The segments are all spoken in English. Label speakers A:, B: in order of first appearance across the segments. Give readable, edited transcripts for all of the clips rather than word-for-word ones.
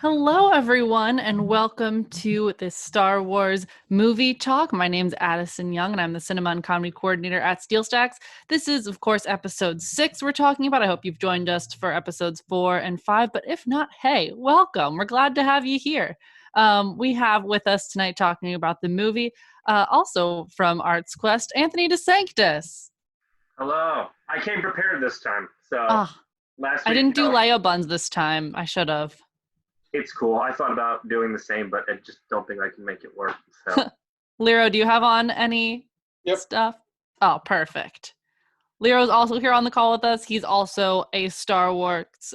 A: Hello, everyone, and welcome to this Star Wars movie talk. My name's Addison Young, and I'm the Cinema and Comedy Coordinator at SteelStacks. This is, of course, episode 6 we're talking about. I hope you've joined us for episodes 4 and 5, but if not, hey, welcome. We're glad to have you here. We have with us tonight talking about the movie, also from ArtsQuest, Anthony DeSanctis.
B: Hello. I came prepared this time. So
A: Ah,
B: last
A: I
B: week,
A: didn't do Leia buns this time. I should have.
B: it's cool. I thought about doing the same, but I just don't think I can make it work. So
A: Lero, do you have on any stuff? Oh, perfect. Lero's also here on the call with us. He's also a Star Wars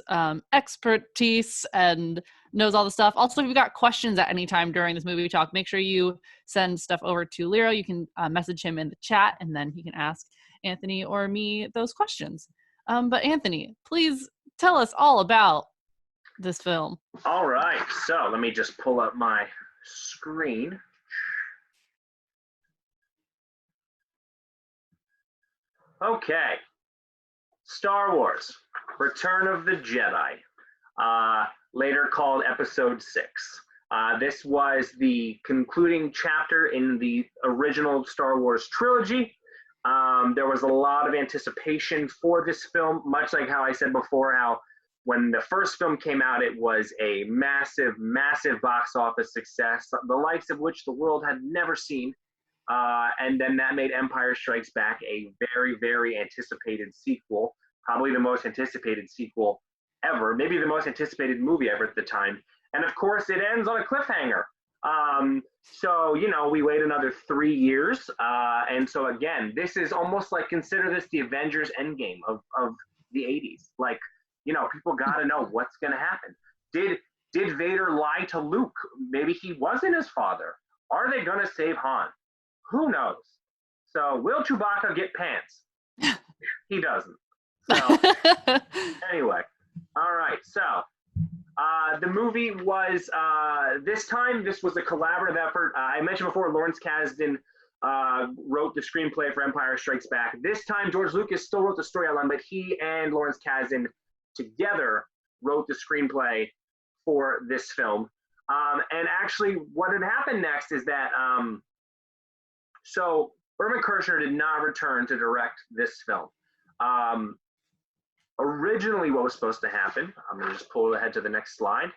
A: expertise and knows all the stuff. Also, if you've got questions at any time during this movie talk, make sure you send stuff over to Lero. You can message him in the chat, and then he can ask Anthony or me those questions. But Anthony, please tell us all about this film.
B: all right. So let me just pull up my screen. Okay. Star Wars, Return of the Jedi, later called Episode 6. This was the concluding chapter in the original Star Wars trilogy. There was a lot of anticipation for this film, much like how I said before, how when the first film came out, it was a massive, massive box office success, the likes of which the world had never seen. And then that made Empire Strikes Back a very, very anticipated sequel, probably the most anticipated sequel ever, maybe the most anticipated movie ever at the time. And of course, it ends on a cliffhanger. So, we wait another 3 years. And so, again, this is almost like, consider this the Avengers Endgame of the 80s. Like, people got to know what's going to happen. Did Vader lie to Luke? Maybe he wasn't his father. Are they going to save Han? Who knows? So, will Chewbacca get pants? He doesn't. So, anyway. All right. So, the movie was, this was a collaborative effort. I mentioned before, Lawrence Kasdan wrote the screenplay for Empire Strikes Back. This time, George Lucas still wrote the story outline, but he and Lawrence Kasdan together wrote the screenplay for this film. And actually, what had happened next is that, so Irvin Kershner did not return to direct this film. Originally, what was supposed to happen, I'm going to just pull ahead to the next slide.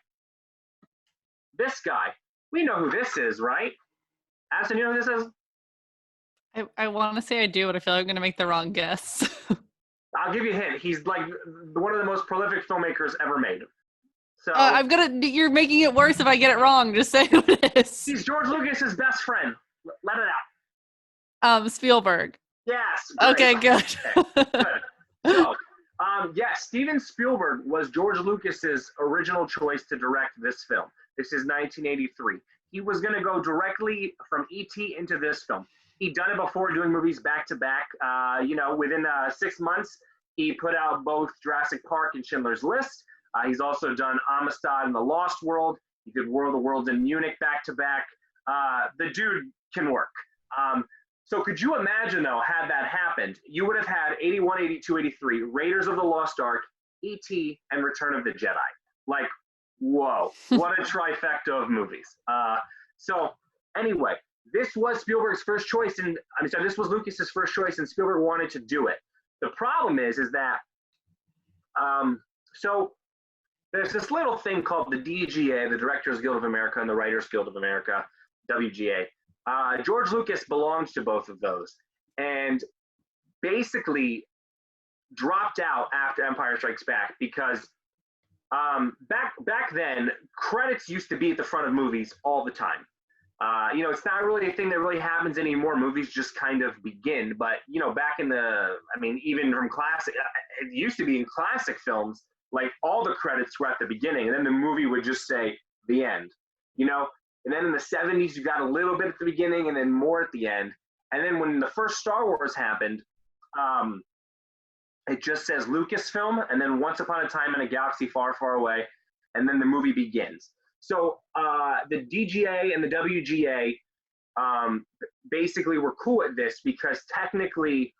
B: This guy, we know who this is, right? Addison, you know who this is?
A: I want to say I do, but I feel like I'm going to make the wrong guess.
B: I'll give you a hint. He's like one of the most prolific filmmakers ever made. So
A: you're making it worse if I get it wrong. Just say who it is.
B: He's George Lucas's best friend. Let it
A: out. Spielberg.
B: Yes.
A: Great. Okay, good.
B: Okay, good. So, yes, Steven Spielberg was George Lucas's original choice to direct this film. This is 1983. He was going to go directly from E.T. into this film. He'd done it before, doing movies back to back. Within 6 months, he put out both Jurassic Park and Schindler's List. He's also done Amistad and The Lost World. He did War of the Worlds in Munich back to back. The dude can work. So could you imagine, though, had that happened, you would have had 81, 82, 83, Raiders of the Lost Ark, E.T., and Return of the Jedi. Like, whoa, what a trifecta of movies. So anyway, this was Spielberg's first choice, and this was Lucas's first choice, and Spielberg wanted to do it. The problem is that, so there's this little thing called the DGA, the Directors Guild of America, and the Writers Guild of America, WGA. George Lucas belongs to both of those, and basically dropped out after Empire Strikes Back because back then, credits used to be at the front of movies all the time. It's not really a thing that really happens anymore. Movies just kind of begin, but back in even from classic, it used to be in classic films, like all the credits were at the beginning, and then the movie would just say the end. And then in the 70s, you got a little bit at the beginning and then more at the end. And then when the first Star Wars happened, it just says Lucasfilm, and then Once Upon a Time in a Galaxy Far, Far Away, and then the movie begins. So the DGA and the WGA basically were cool at this because technically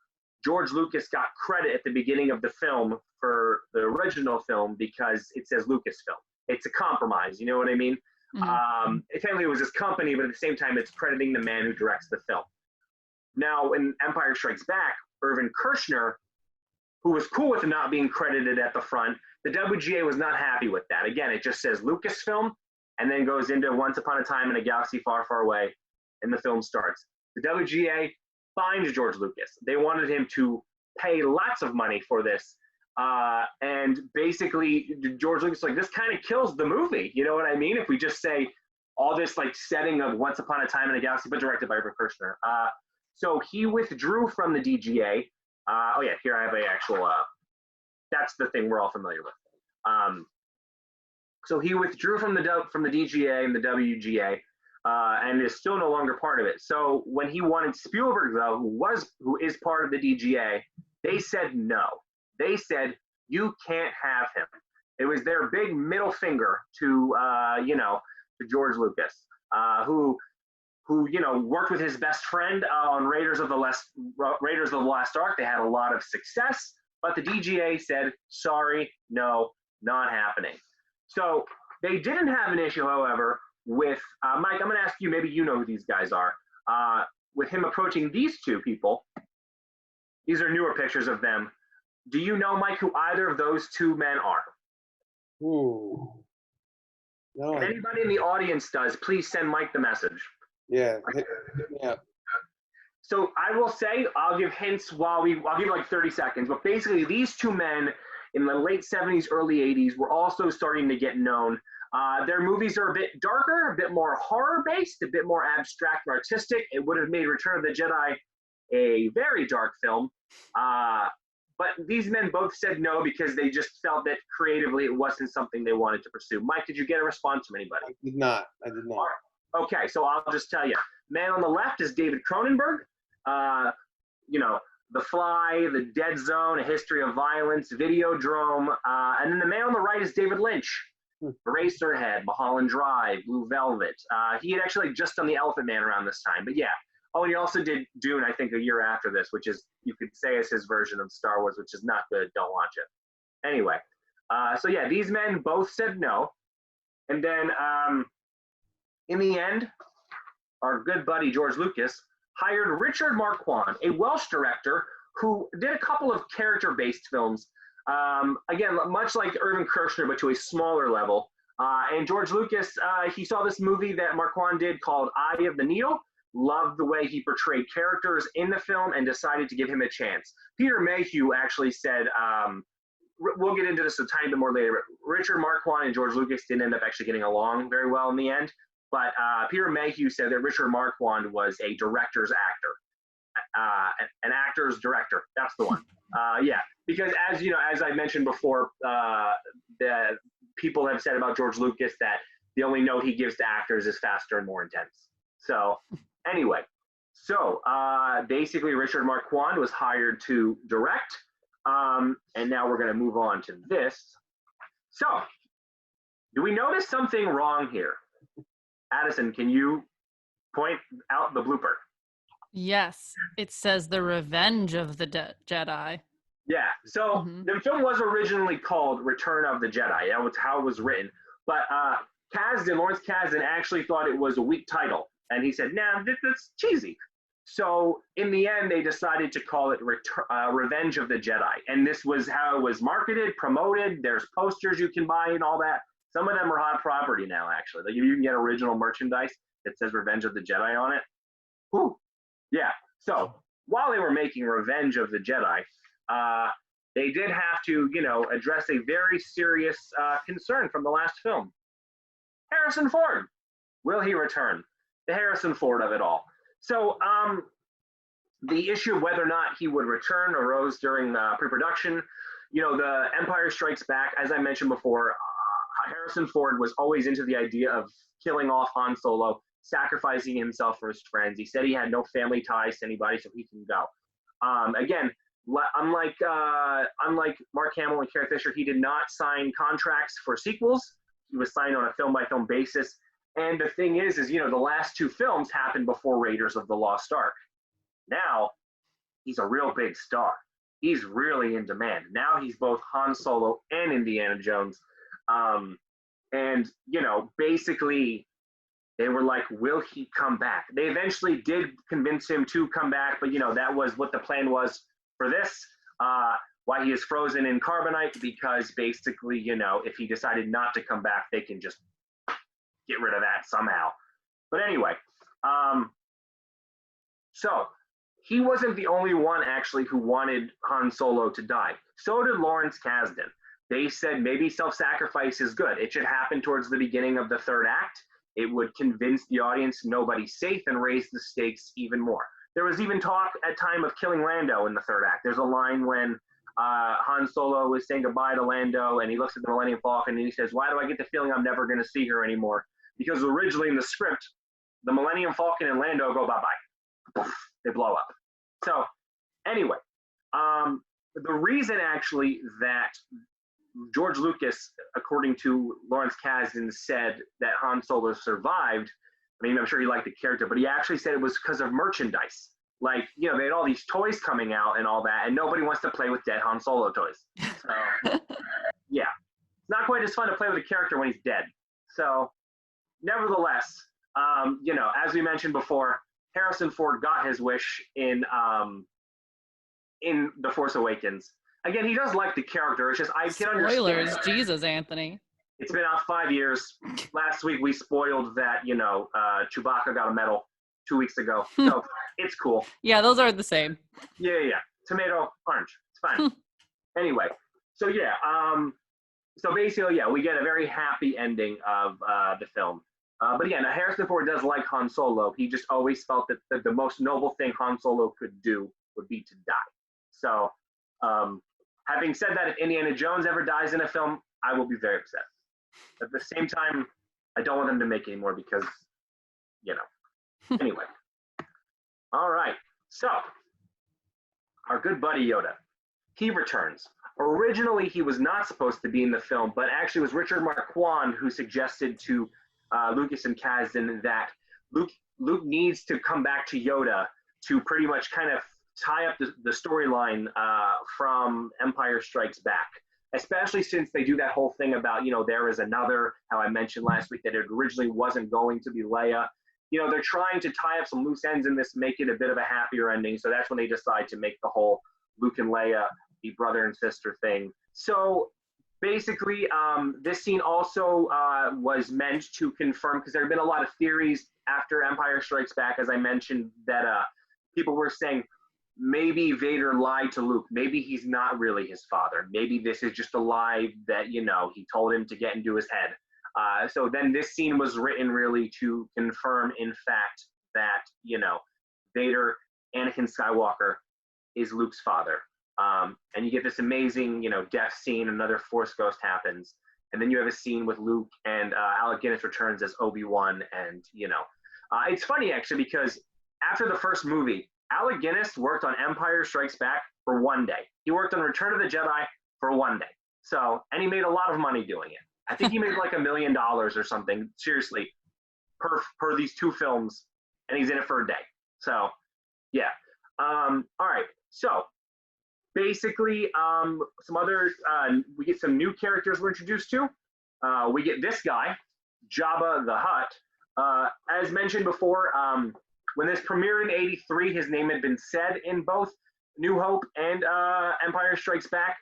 B: George Lucas got credit at the beginning of the film for the original film because it says Lucasfilm. it's a compromise. You know what I mean? Technically, it was his company, but at the same time, it's crediting the man who directs the film. Now, in Empire Strikes Back, Irvin Kershner, who was cool with not being credited at the front, the WGA was not happy with that. Again, it just says Lucasfilm, and then goes into Once Upon a Time in a Galaxy Far, Far Away, and the film starts. The WGA fined George Lucas. They wanted him to pay lots of money for this. And basically, George Lucas was like, this kind of kills the movie. You know what I mean? If we just say all this like setting of Once Upon a Time in a Galaxy, but directed by Irvin Kershner. So he withdrew from the DGA. Oh yeah, here I have a actual, that's the thing we're all familiar with. So he withdrew from the DGA and the WGA, and is still no longer part of it. So when he wanted Spielberg, though, who is part of the DGA, they said no. They said, you can't have him. It was their big middle finger to to George Lucas, who worked with his best friend on Raiders of the Lost Ark. They had a lot of success, but the DGA said, sorry, no, not happening. So they didn't have an issue, however, with Mike. I'm going to ask you, maybe you know who these guys are. With him approaching these two people, these are newer pictures of them. Do you know, Mike, who either of those two men are?
C: Ooh. No.
B: If anybody in the audience does, please send Mike the message.
C: Yeah. Yeah.
B: So I will say, I'll give hints I'll give like 30 seconds, but basically these two men in the late 70s, early 80s were also starting to get known. Their movies are a bit darker, a bit more horror-based, a bit more abstract and artistic. It would have made Return of the Jedi a very dark film. But these men both said no because they just felt that creatively it wasn't something they wanted to pursue. Mike, did you get a response from anybody?
C: I did not.
B: Okay, so I'll just tell you. Man on the left is David Cronenberg. The Fly, The Dead Zone, A History of Violence, Videodrome. And then the man on the right is David Lynch. Eraserhead, Mulholland Drive, Blue Velvet. He had actually just done The Elephant Man around this time. But yeah. Oh, and he also did Dune, I think, a year after this, which is, you could say, is his version of Star Wars, which is not good. Don't watch it. Anyway, so yeah, these men both said no. And then in the end, our good buddy George Lucas hired Richard Marquand, a Welsh director who did a couple of character-based films. Again, much like Irvin Kershner, but to a smaller level. And George Lucas, he saw this movie that Marquand did called Eye of the Needle. Loved the way he portrayed characters in the film and decided to give him a chance. Peter Mayhew actually said, we'll get into this a tiny bit more later, but Richard Marquand and George Lucas didn't end up actually getting along very well in the end. But Peter Mayhew said that Richard Marquand was a director's actor, an actor's director. That's the one. Yeah, because as I mentioned before, the people have said about George Lucas that the only note he gives to actors is faster and more intense. So anyway, basically Richard Marquand was hired to direct, and now we're going to move on to this. So, do we notice something wrong here? Addison, can you point out the blooper?
A: Yes, it says The Revenge of the Jedi.
B: Yeah, so the film was originally called Return of the Jedi. That was how it was written. But Lawrence Kasdan actually thought it was a weak title. And he said, nah, that's cheesy. So in the end, they decided to call it Revenge of the Jedi. And this was how it was marketed, promoted. There's posters you can buy and all that. Some of them are hot property now, actually. Like you can get original merchandise that says Revenge of the Jedi on it. Whew. Yeah. So while they were making Revenge of the Jedi, they did have to, address a very serious concern from the last film. Harrison Ford. Will he return? The Harrison Ford of it all. So the issue of whether or not he would return arose during pre-production. The Empire Strikes Back, as I mentioned before, Harrison Ford was always into the idea of killing off Han Solo, sacrificing himself for his friends. He said he had no family ties to anybody, so he can go. Again, unlike Mark Hamill and Carrie Fisher, he did not sign contracts for sequels. He was signed on a film-by-film basis. And the thing is, the last two films happened before Raiders of the Lost Ark. Now, he's a real big star. He's really in demand. Now he's both Han Solo and Indiana Jones. And, you know, basically they were like, will he come back? They eventually did convince him to come back, but, you know, that was what the plan was for this. Why he is frozen in carbonite, because basically, you know, if he decided not to come back, they can just get rid of that somehow. But anyway, so he wasn't the only one actually who wanted Han Solo to die. So did Lawrence Kasdan. They said maybe self-sacrifice is good. It should happen towards the beginning of the third act. It would convince the audience nobody's safe and raise the stakes even more. There was even talk at time of killing Lando in the third act. There's a line when Han Solo is saying goodbye to Lando, and he looks at the Millennium Falcon and he says, "Why do I get the feeling I'm never going to see her anymore?" Because originally in the script, the Millennium Falcon and Lando go bye-bye. They blow up. So anyway, the reason actually that George Lucas, according to Lawrence Kasdan, said that Han Solo survived, I mean, I'm sure he liked the character, but he actually said it was because of merchandise. Like, you know, they had all these toys coming out and all that, and nobody wants to play with dead Han Solo toys. So, yeah. It's not quite as fun to play with a character when he's dead. So, nevertheless, you know, as we mentioned before, Harrison Ford got his wish in The Force Awakens. Again, he does like the character. It's just, I can understand.
A: Spoilers, Jesus, Anthony.
B: It's been out 5 years. Last week we spoiled that, you know, Chewbacca got a medal 2 weeks ago. So it's cool.
A: Yeah, those are the same.
B: Yeah. Tomato, orange. It's fine. Anyway, so yeah. So basically, yeah, we get a very happy ending of the film. But again, Harrison Ford does like Han Solo. He just always felt that the most noble thing Han Solo could do would be to die. So, having said that, if Indiana Jones ever dies in a film, I will be very upset. At the same time, I don't want them to make any more because, you know. Anyway. All right. So, our good buddy Yoda, he returns. Originally, he was not supposed to be in the film, but actually it was Richard Marquand who suggested to Lucas and Kasdan that Luke needs to come back to Yoda to pretty much kind of tie up the storyline from Empire Strikes Back, especially since they do that whole thing about, you know, there is another, how I mentioned last week that it originally wasn't going to be Leia. You know, they're trying to tie up some loose ends in this, make it a bit of a happier ending. So that's when they decide to make the whole Luke and Leia be brother and sister thing. So basically, this scene also was meant to confirm, because there have been a lot of theories after Empire Strikes Back, as I mentioned, that people were saying, maybe Vader lied to Luke. Maybe he's not really his father. Maybe this is just a lie that, you know, he told him to get into his head. So then this scene was written really to confirm, in fact, that, you know, Vader, Anakin Skywalker, is Luke's father. And you get this amazing, you know, death scene. Another Force ghost happens. And then you have a scene with Luke, and Alec Guinness returns as Obi-Wan. And, you know, it's funny, actually, because after the first movie, Alec Guinness worked on Empire Strikes Back for 1 day. He worked on Return of the Jedi for 1 day. So, and he made a lot of money doing it. I think he made like $1 million or something, seriously, per these two films, and he's in it for a day. So, yeah. All right. So, basically, some other, we get some new characters we're introduced to. We get this guy, Jabba the Hutt. As mentioned before, when this premiered in '83, his name had been said in both New Hope and Empire Strikes Back,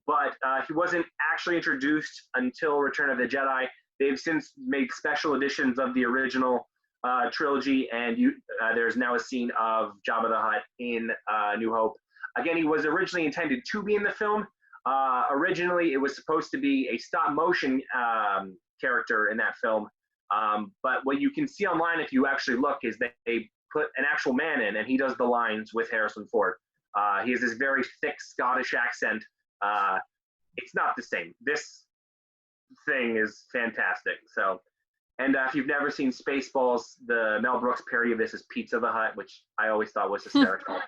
B: but he wasn't actually introduced until Return of the Jedi. They've since made special editions of the original trilogy, and there's now a scene of Jabba the Hutt in New Hope. Again, he was originally intended to be in the film. Originally, it was supposed to be a stop-motion character in that film. But what you can see online, if you actually look, is that they put an actual man in, and he does the lines with Harrison Ford. He has this very thick Scottish accent. It's not the same. This thing is fantastic. So, and if you've never seen Spaceballs, the Mel Brooks parody of this is Pizza the Hut, which I always thought was hysterical.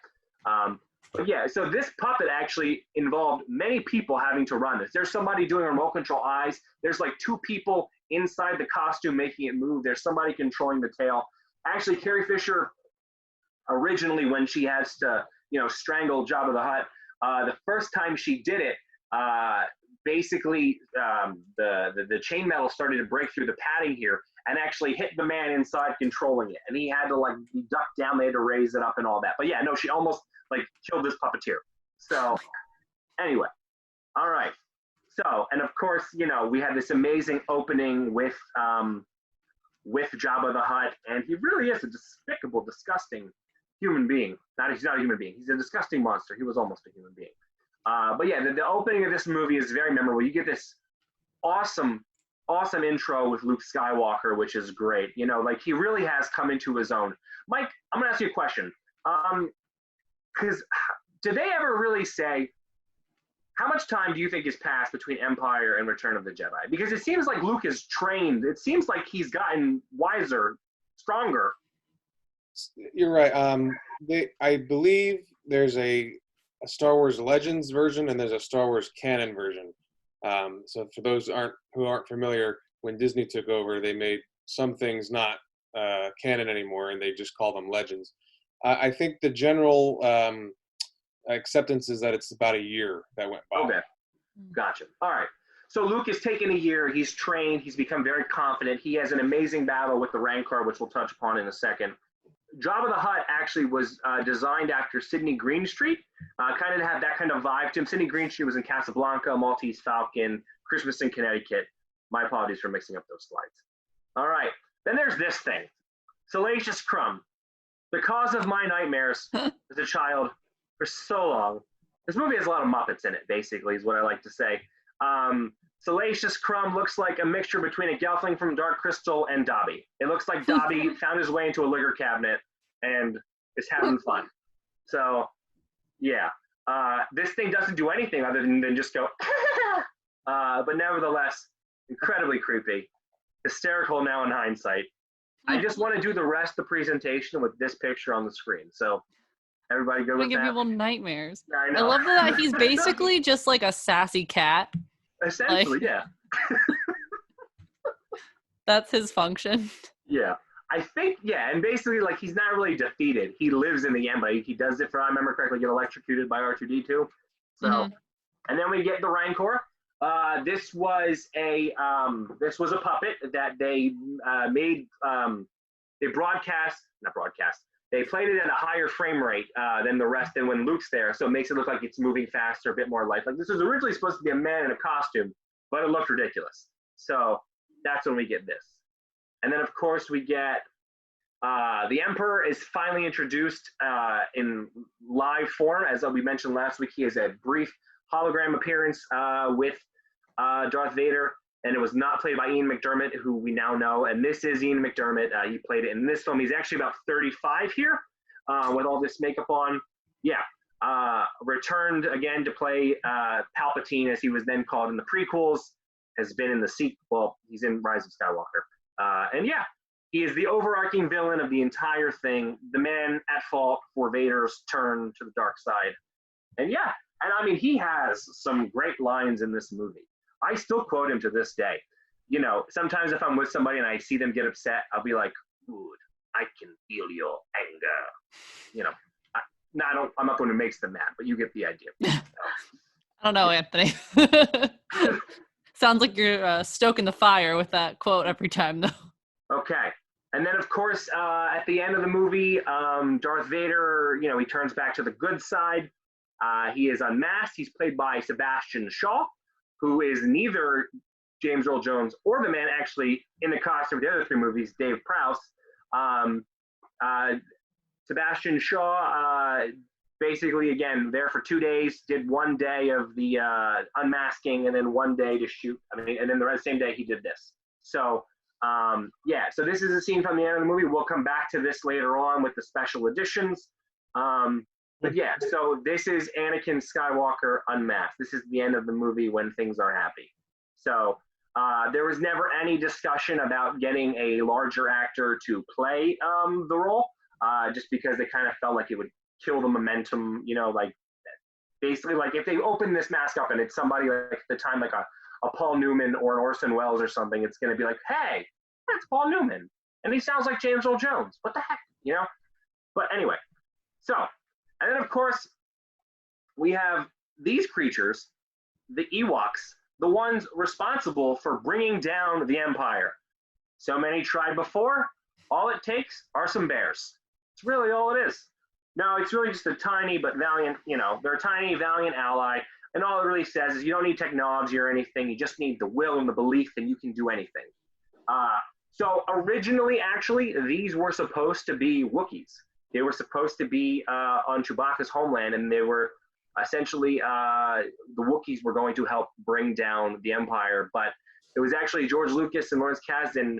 B: But yeah, so this puppet actually involved many people having to run this. There's somebody doing remote control eyes. There's like 2 people inside the costume making it move. There's somebody controlling the tail. Actually, Carrie Fisher, originally when she has to, you know, strangle Jabba the Hutt, the first time she did it, basically the chain metal started to break through the padding here and actually hit the man inside controlling it, and he had to like be ducked down. They had to raise it up and all that. But yeah, no, she almost like killed this puppeteer. So anyway, all right. So, and of course, you know, we had this amazing opening with Jabba the Hutt, and he really is a despicable, disgusting human being. He's not a human being. He's a disgusting monster. He was almost a human being. But yeah, the opening of this movie is very memorable. You get this awesome intro with Luke Skywalker, which is great. You know, like he really has come into his own. Mike, I'm gonna ask you a question. Because did they ever really say how much time do you think has passed between Empire and Return of the Jedi? Because it seems like Luke is trained. It seems like he's gotten wiser, stronger.
C: You're right. I believe there's a Star Wars Legends version and there's a Star Wars canon version. So for those who aren't familiar, when Disney took over, they made some things not canon anymore, and they just call them Legends. I think the general acceptance is that it's about a year that went by.
B: Okay, gotcha. All right. So Luke has taken a year. He's trained. He's become very confident. He has an amazing battle with the Rancor, which we'll touch upon in a second. Jabba the Hutt actually was designed after Sidney Greenstreet, kind of had that kind of vibe to him. Sidney Greenstreet was in Casablanca, Maltese Falcon, Christmas in Connecticut. My apologies for mixing up those slides. All right. Then there's this thing. Salacious Crumb. The cause of my nightmares as a child for so long. This movie has a lot of Muppets in it, basically, is what I like to say. Salacious Crumb looks like a mixture between a Gelfling from Dark Crystal and Dobby. It looks like Dobby found his way into a liquor cabinet and is having fun. So, yeah. This thing doesn't do anything other than just go, but nevertheless, incredibly creepy. Hysterical now in hindsight. I just want to do the rest of the presentation with this picture on the screen. So, everybody go with that?
A: Give people nightmares.
B: Yeah, I
A: I
B: know.
A: love that he's basically just like a sassy cat.
B: Essentially,
A: like,
B: yeah.
A: That's his function.
B: Yeah. I think, yeah, and basically, like, he's not really defeated. He lives in the end, but he does, if I remember correctly, get electrocuted by R2-D2. So, and then we get the Rancor. This was a puppet that they made, they played it at a higher frame rate than the rest than when Luke's there, so it makes it look like it's moving faster, a bit more lifelike. This was originally supposed to be a man in a costume, but it looked ridiculous. So that's when we get this. And then, of course, we get the Emperor is finally introduced in live form. As we mentioned last week, he has a brief hologram appearance with Darth Vader, and it was not played by Ian McDermott, who we now know. And this is Ian McDermott. He played it in this film. He's actually about 35 here with all this makeup on. Yeah. Returned again to play Palpatine, as he was then called in the prequels, has been in the sequel. Well, he's in Rise of Skywalker. And yeah, he is the overarching villain of the entire thing, the man at fault for Vader's turn to the dark side. And yeah, and I mean, he has some great lines in this movie. I still quote him to this day. You know, sometimes if I'm with somebody and I see them get upset, I'll be like, "Good, I can feel your anger." You know, I'm not the one who makes them mad, but you get the idea.
A: I don't know, Anthony. Sounds like you're stoking the fire with that quote every time, though.
B: Okay. And then, of course, at the end of the movie, Darth Vader, you know, he turns back to the good side. He is unmasked. He's played by Sebastian Shaw, who is neither James Earl Jones or the man actually in the costume of the other three movies, Dave Prowse. Sebastian Shaw, basically, again, there for 2 days, did 1 day of the unmasking and then 1 day to shoot. I mean, and then the same day he did this. So, yeah, so this is a scene from the end of the movie. We'll come back to this later on with the special editions. But yeah, so this is Anakin Skywalker unmasked. This is the end of the movie when things are happy. So there was never any discussion about getting a larger actor to play the role, just because they kind of felt like it would kill the momentum, you know, like basically like if they open this mask up and it's somebody like at the time like a Paul Newman or an Orson Welles or something, it's going to be like, hey, that's Paul Newman. And he sounds like James Earl Jones. What the heck, you know? But anyway, so, and then of course, we have these creatures, the Ewoks, the ones responsible for bringing down the Empire. So many tried before. All it takes are some bears. It's really all it is. No, it's really just a tiny but valiant, they're a tiny, valiant ally. And all it really says is you don't need technology or anything. You just need the will and the belief, and you can do anything. So originally, actually, these were supposed to be Wookiees. They were supposed to be on Chewbacca's homeland, and they were essentially the Wookiees were going to help bring down the Empire. But it was actually George Lucas and Lawrence Kasdan,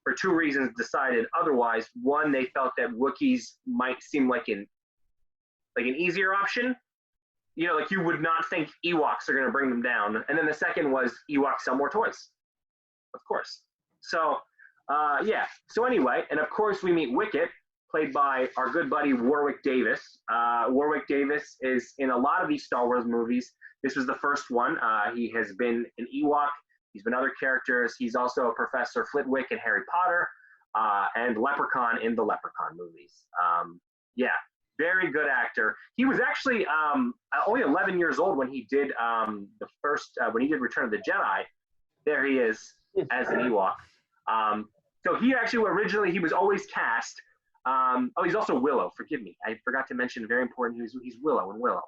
B: for two reasons, decided otherwise. One, they felt that Wookiees might seem like an easier option. Like you would not think Ewoks are going to bring them down. And then the second was Ewoks sell more toys, of course. So, yeah. So anyway, and of course we meet Wicket, played by our good buddy Warwick Davis. Warwick Davis is in a lot of these Star Wars movies. This was the first one. He has been an Ewok. He's been other characters. He's also Professor Flitwick in Harry Potter and Leprechaun in the Leprechaun movies. Yeah, very good actor. He was actually only 11 years old when he did when he did Return of the Jedi. There he is as an Ewok. So he actually originally, he was always cast. He's also Willow. Forgive me. I forgot to mention, very important, he's Willow in Willow.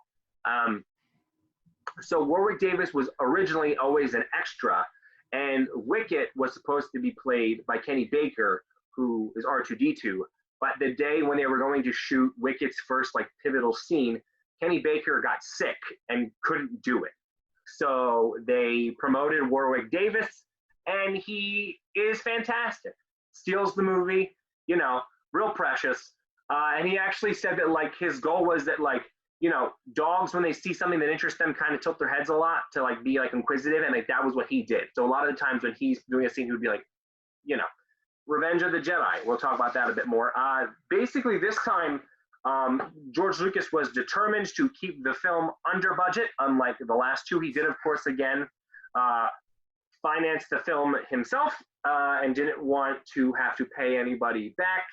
B: So Warwick Davis was originally always an extra, and Wicket was supposed to be played by Kenny Baker, who is R2-D2. But the day when they were going to shoot Wicket's first pivotal scene, Kenny Baker got sick and couldn't do it. So they promoted Warwick Davis, and he is fantastic. Steals the movie, real precious. And he actually said that his goal was that dogs, when they see something that interests them, kind of tilt their heads a lot to be inquisitive, and that was what he did. So a lot of the times when he's doing a scene, he would be Revenge of the Jedi. We'll talk about that a bit more. Basically, this time, George Lucas was determined to keep the film under budget, unlike the last two. He did, of course, again, finance the film himself and didn't want to have to pay anybody back.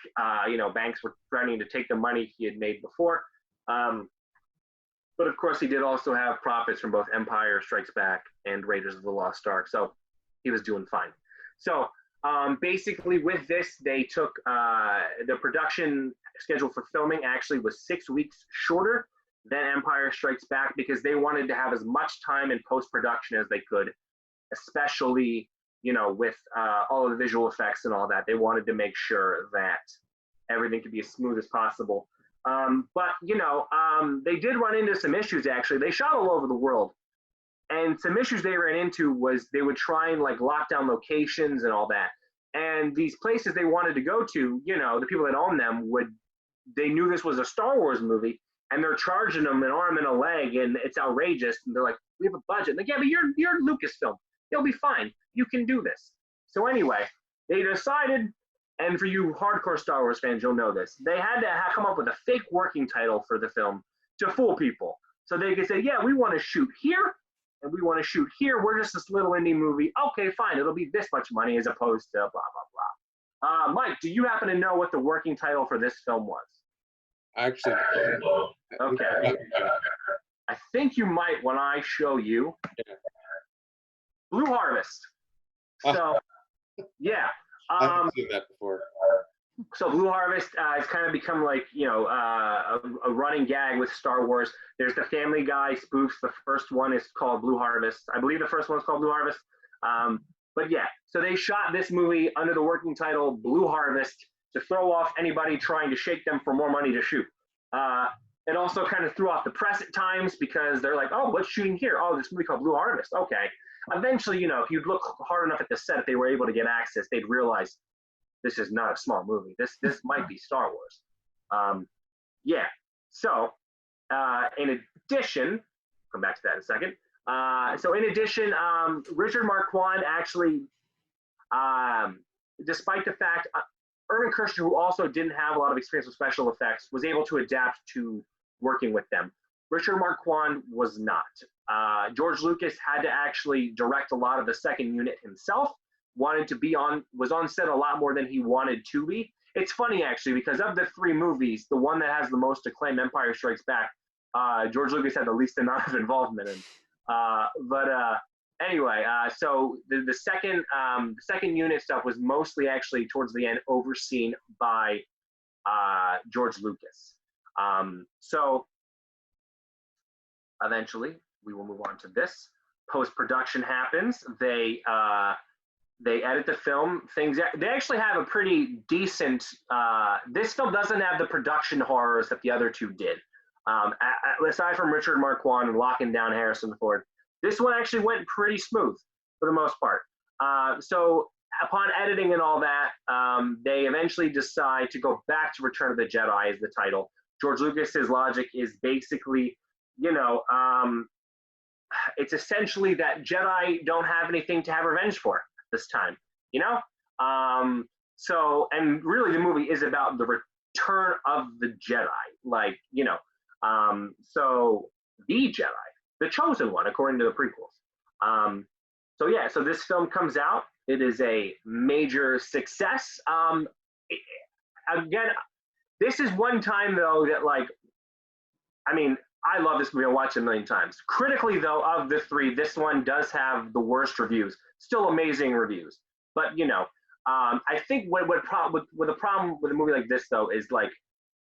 B: Banks were threatening to take the money he had made before. But of course, he did also have profits from both Empire Strikes Back and Raiders of the Lost Ark, so he was doing fine. So basically, with this, they took the production schedule for filming actually was 6 weeks shorter than Empire Strikes Back, because they wanted to have as much time in post-production as they could, especially with all of the visual effects and all that. They wanted to make sure that everything could be as smooth as possible. But they did run into some issues, actually. They shot all over the world. And some issues they ran into was they would try and lock down locations and all that. And these places they wanted to go to, the people that own them they knew this was a Star Wars movie, and they're charging them an arm and a leg, and it's outrageous. And they're like, we have a budget. And yeah, but you're Lucasfilm. You'll be fine. You can do this. So anyway, they decided, and for you hardcore Star Wars fans, you'll know this, they had to come up with a fake working title for the film to fool people. So they could say, yeah, we want to shoot here, and we want to shoot here. We're just this little indie movie. Okay, fine. It'll be this much money as opposed to blah, blah, blah. Mike, do you happen to know what the working title for this film was?
C: Actually,
B: okay. I think you might when I show you. Blue Harvest. So, yeah.
C: I've seen that before.
B: So Blue Harvest has kind of become a running gag with Star Wars. There's the Family Guy spoofs. The first one is called Blue Harvest. I believe the first one is called Blue Harvest. But yeah, so they shot this movie under the working title Blue Harvest to throw off anybody trying to shake them for more money to shoot. It also kind of threw off the press at times, because they're like, oh, what's shooting here? Oh, this movie called Blue Harvest. Okay. Eventually, if you'd look hard enough at the set, if they were able to get access, they'd realize this is not a small movie. This might be Star Wars. Yeah. So, in addition, come back to that in a second. So in addition, Richard Marquand actually, despite the fact, Irvin Kershner, who also didn't have a lot of experience with special effects, was able to adapt to working with them. Richard Marquand was not. George Lucas had to actually direct a lot of the second unit himself, was on set a lot more than he wanted to be. It's funny, actually, because of the three movies, the one that has the most acclaim, Empire Strikes Back, George Lucas had the least amount of involvement in. But anyway, so the second unit stuff was mostly actually towards the end overseen by George Lucas. So eventually we will move on to this. Post-production happens. They edit the film. They actually have a pretty decent. This film doesn't have the production horrors that the other two did. Aside from Richard Marquand and locking down Harrison Ford, this one actually went pretty smooth for the most part. So upon editing and all that, they eventually decide to go back to Return of the Jedi as the title. George Lucas's logic is basically, it's essentially that Jedi don't have anything to have revenge for this time, So, and really the movie is about the return of the Jedi, so the Jedi, the chosen one, according to the prequels. So this film comes out. It is a major success. Again, this is one time though that I love this movie. I watched it a million times. Critically though, of the three, this one does have the worst reviews. Still amazing reviews, but I think what the problem with a movie like this though is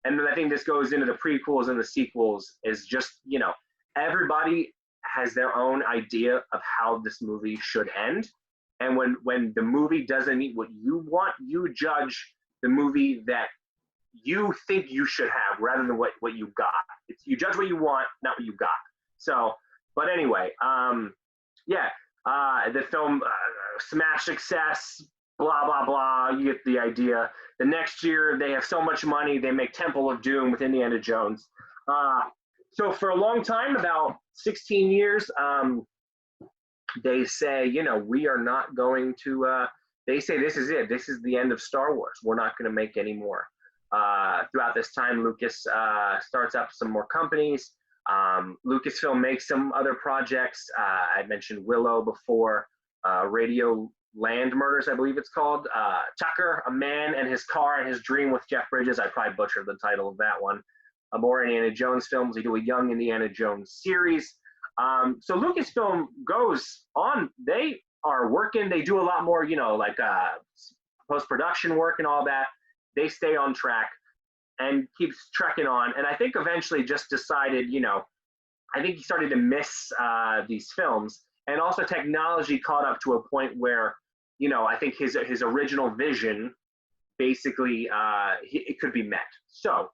B: and I think this goes into the prequels and the sequels, is just, everybody has their own idea of how this movie should end. And when the movie doesn't meet what you want, you judge the movie that you think you should have rather than what you got. You judge what you want, not what you got. So, but anyway, the film smash success, blah, blah, blah. You get the idea. The next year, they have so much money, they make Temple of Doom with Indiana Jones. So for a long time, about 16 years, they say, we are not going to, they say this is it. This is the end of Star Wars. We're not going to make any more. Throughout this time, Lucas starts up some more companies. Lucasfilm makes some other projects. I mentioned Willow before, Radio Land Murders, I believe it's called. Tucker, A Man and His Car and His Dream with Jeff Bridges. I probably butchered the title of that one. More Indiana Jones films. They do a Young Indiana Jones series. So Lucasfilm goes on. They are working. They do a lot more, post-production work and all that. They stay on track and keeps trekking on. And I think eventually just decided, I think he started to miss these films. And also technology caught up to a point where, I think his original vision basically it could be met. So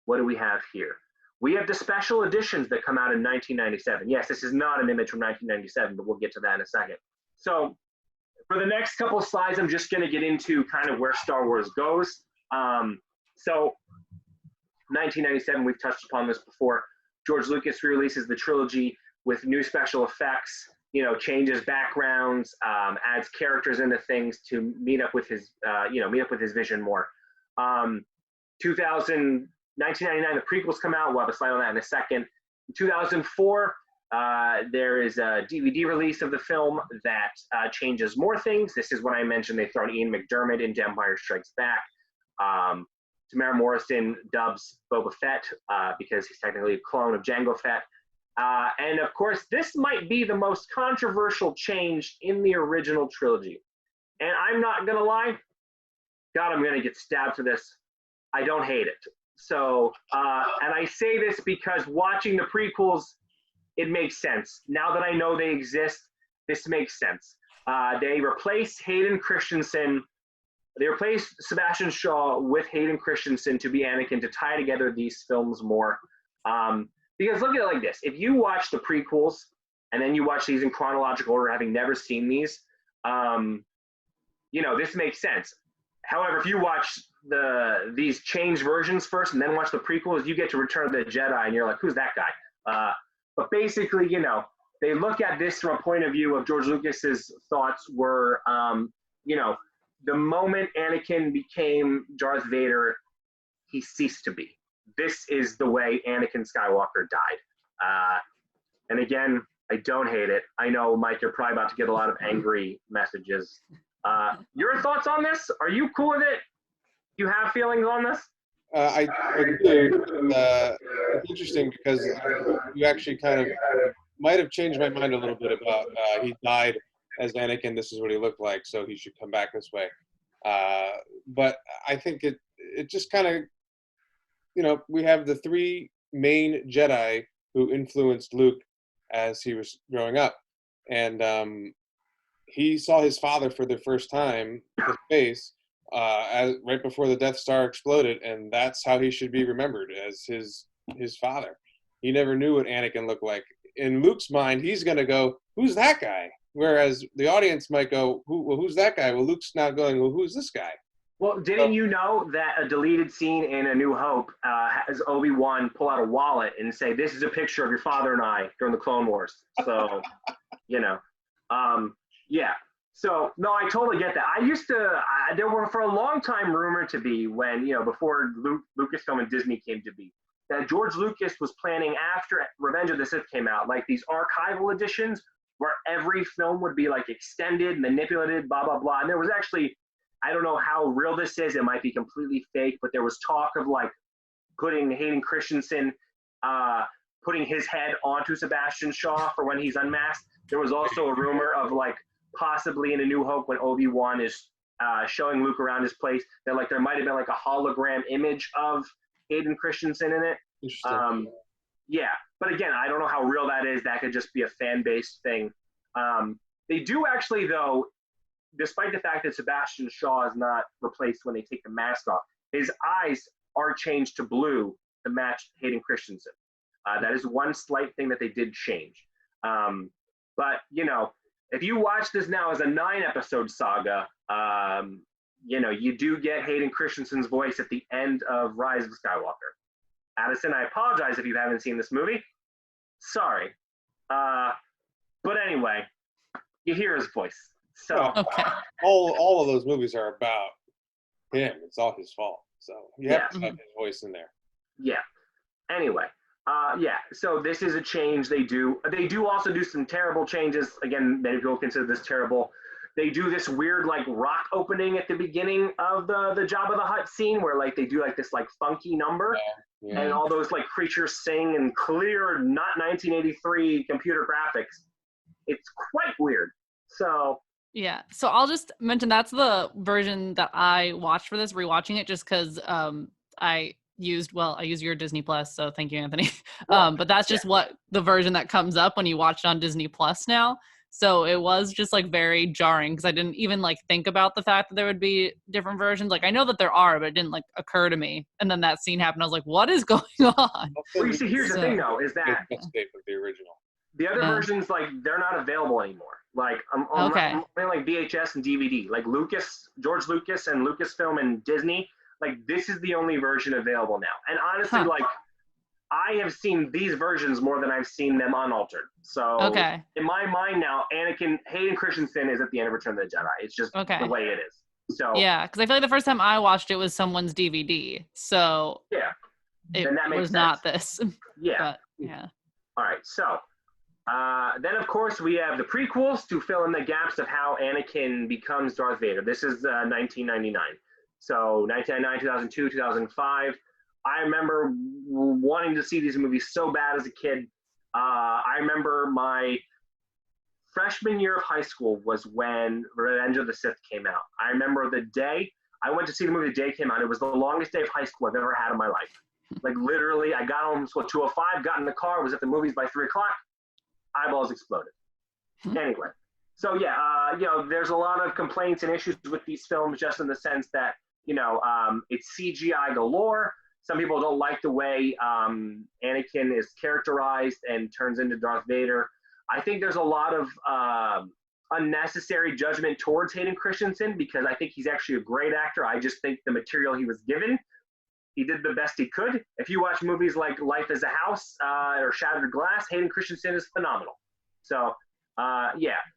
B: what do we have here? We have the special editions that come out in 1997. Yes, this is not an image from 1997, but we'll get to that in a second. So for the next couple of slides, I'm just going to get into kind of where Star Wars goes. So 1997, we've touched upon this before. George Lucas releases the trilogy with new special effects, changes backgrounds, adds characters into things to meet up with his vision more. 1999, the prequels come out. We'll have a slide on that in a second. In 2004, there is a DVD release of the film that changes more things. This is when I mentioned they've thrown Ian McDiarmid into Empire Strikes Back. Tamara Morrison dubs Boba Fett because he's technically a clone of Jango Fett. And of course, this might be the most controversial change in the original trilogy. And I'm not going to lie. God, I'm going to get stabbed for this. I don't hate it. So, and I say this because watching the prequels, it makes sense. Now that I know they exist, this makes sense. They replace Hayden Christensen. They replaced Sebastian Shaw with Hayden Christensen to be Anakin to tie together these films more. Because look at it like this. If you watch the prequels and then you watch these in chronological order, having never seen these, this makes sense. However, if you watch these changed versions first and then watch the prequels, you get to Return of the Jedi and you're like, who's that guy? But basically, they look at this from a point of view of George Lucas's thoughts were, the moment Anakin became Darth Vader, he ceased to be. This is the way Anakin Skywalker died. And again, I don't hate it. I know, Mike, you're probably about to get a lot of angry messages. Your thoughts on this? Are you cool with it? You have feelings on this?
C: I do. It's interesting because you actually kind of might have changed my mind a little bit about he died as Anakin. This is what he looked like, so he should come back this way. But I think it just kind of, we have the three main Jedi who influenced Luke as he was growing up, and he saw his father for the first time in space right before the Death Star exploded, and that's how he should be remembered, as his father. He never knew what Anakin looked like. In Luke's mind, he's going to go, "Who's that guy?" Whereas the audience might go, "Who's that guy?" Well, Luke's now going, "Well, who's this guy?"
B: Well, didn't you know that a deleted scene in A New Hope has Obi-Wan pull out a wallet and say, "This is a picture of your father and I during the Clone Wars." So, yeah. So, no, I totally get that. I used to, there were for a long time rumored to be when, before Lucasfilm and Disney came to be, that George Lucas was planning after Revenge of the Sith came out, like these archival editions where every film would be like extended, manipulated, blah, blah, blah. And there was actually, I don't know how real this is. It might be completely fake, but there was talk of like putting Hayden Christensen, putting his head onto Sebastian Shaw for when he's unmasked. There was also a rumor of like possibly in A New Hope when Obi-Wan is showing Luke around his place, that like there might have been like a hologram image of Hayden Christensen in it. Yeah, but again, I don't know how real that is. That could just be a fan-based thing. They do actually, though, despite the fact that Sebastian Shaw is not replaced when they take the mask off, his eyes are changed to blue to match Hayden Christensen. That is one slight thing that they did change. But, if you watch this now as a 9-episode saga, you do get Hayden Christensen's voice at the end of Rise of Skywalker. Addison, I apologize if you haven't seen this movie. Sorry. But anyway, you hear his voice. So
A: Okay.
C: All of those movies are about him. It's all his fault. So you have to have his voice in there.
B: Yeah. Anyway, so this is a change they do. They do also do some terrible changes. Again, many people consider this terrible. They do this weird like rock opening at the beginning of the Jabba the Hutt scene where like they do like this like funky number and all those like creatures sing in clear, not 1983 computer graphics. It's quite weird. So
A: yeah, so I'll just mention that's the version that I watched for this, rewatching it just because I used your Disney Plus, so thank you, Anthony. But that's just what the version that comes up when you watch it on Disney Plus now. So it was just like very jarring because I didn't even like think about the fact that there would be different versions. Like I know that there are, but it didn't like occur to me. And then that scene happened. I was like, what is going on?
B: Well, you see, here's the thing though, is that
C: the original.
B: The other versions, like they're not available anymore. Like I'm playing like VHS and DVD. Like George Lucas and Lucasfilm and Disney, like this is the only version available now. And honestly, like I have seen these versions more than I've seen them unaltered. So in my mind now, Hayden Christensen is at the end of Return of the Jedi. It's just the way it is. So
A: yeah, because I feel like the first time I watched it was someone's DVD. So it was not this.
B: Yeah.
A: But,
B: All right. So then, of course, we have the prequels to fill in the gaps of how Anakin becomes Darth Vader. This is 1999. So 1999, 2002, 2005. I remember wanting to see these movies so bad as a kid. I remember my freshman year of high school was when Revenge of the Sith came out. I remember the day I went to see the movie the day it came out. It was the longest day of high school I've ever had in my life. Like literally, I got home at 2:05, got in the car, was at the movies by 3 o'clock. Eyeballs exploded. Anyway, so there's a lot of complaints and issues with these films, just in the sense that it's CGI galore. Some people don't like the way Anakin is characterized and turns into Darth Vader. I think there's a lot of unnecessary judgment towards Hayden Christensen because I think he's actually a great actor. I just think the material he was given, he did the best he could. If you watch movies like Life is a House or Shattered Glass, Hayden Christensen is phenomenal. So,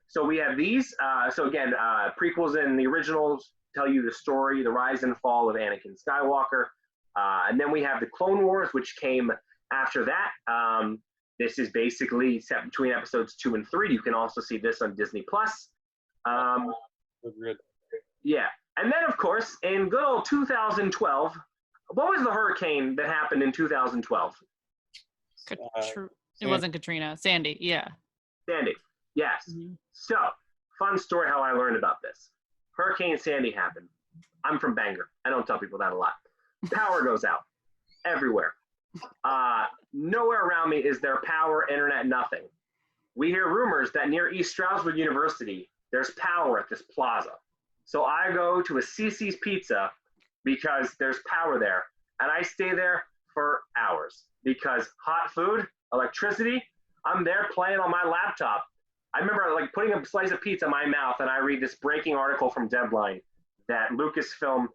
B: So we have these. So again, prequels and the originals tell you the story, the rise and fall of Anakin Skywalker. And then we have the Clone Wars, which came after that. This is basically set between episodes 2 and 3. You can also see this on Disney Plus. Yeah. And then, of course, in good old 2012, what was the hurricane that happened in 2012?
A: It wasn't Katrina. Sandy, yeah.
B: Sandy, yes. So, fun story how I learned about this. Hurricane Sandy happened. I'm from Bangor. I don't tell people that a lot. Power goes out everywhere. Nowhere around me is there power, internet, nothing. We hear rumors that near East Stroudsburg University, there's power at this plaza. So I go to a CC's Pizza because there's power there. And I stay there for hours because hot food, electricity, I'm there playing on my laptop. I remember like putting a slice of pizza in my mouth and I read this breaking article from Deadline that Lucasfilm,